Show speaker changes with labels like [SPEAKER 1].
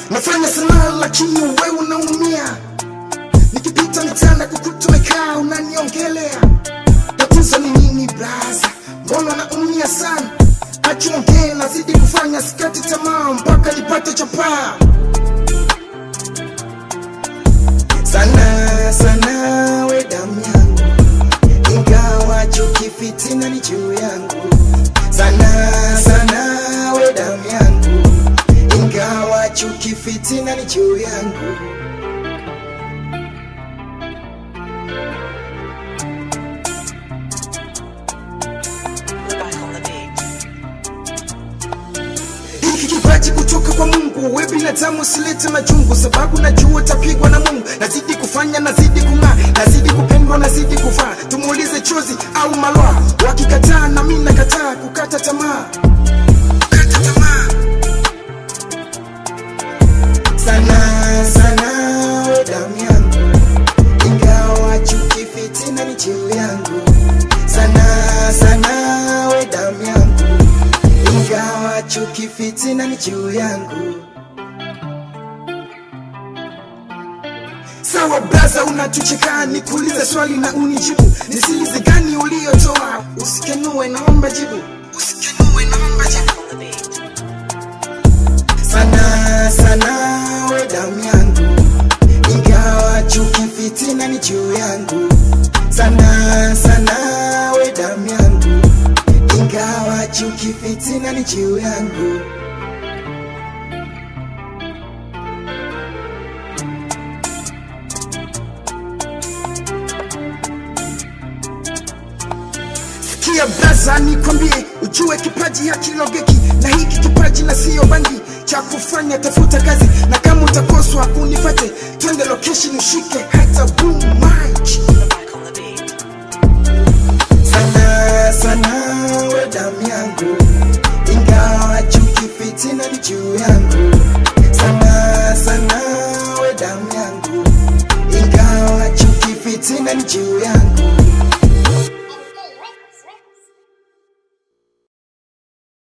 [SPEAKER 1] Nafanya sana lakini wewe unaumia. Nikipita mitanda kukuta umekaa unaniongelea. Tatizo ni nini braza? Mbona naumia sana? Achiongee nazidi kufanya sikati tamaa mpaka nipate chapaa. Sana sana we damu yangu, ingawa chuki fitina ni juu yangu. Sana sana we damu yangu, ingawa chuki fitina ni juu yangu. Hiki kipaji kutoka kwa Mungu, we binadamu usilete majungu, sababu najua tapigwa na Mungu. Nazidi kufanya, nazidi kung'aa, nazidi kupendwa, nazidi kuvaa. Tumuulize chozi au malwa, wakikataa na mimi nakataa. Kukata tamaa, kukata tamaa. Sana sana we damu yangu, ingawa chuki fitina ni juu yangu. Sana sana we damu yangu, ingawa chuki fitina ni juu yangu. Sawa braza, unatucheka nikuulize swali na unijibu. Ni siri gani uliotoa? Usikenue naomba jibu, usikenue naomba jibu. Sana sana we damu yangu, ingawa chuki fitina ni juu yangu. Sana sana we damu yangu, ingawa chuki fitina ni juu yangu. Sikia braza nikwambie, ujue kipaji hakilogeki. Na hiki kipaji na siyo bangi, cha kufanya tafuta kazi. Na kama utakoswa unifate, twende location ushike hata boom mic. Sana sana we damu yangu, ingawa chuki fitina ni juu yangu. Sana sana we damu yangu, ingawa chuki fitina ni juu yangu.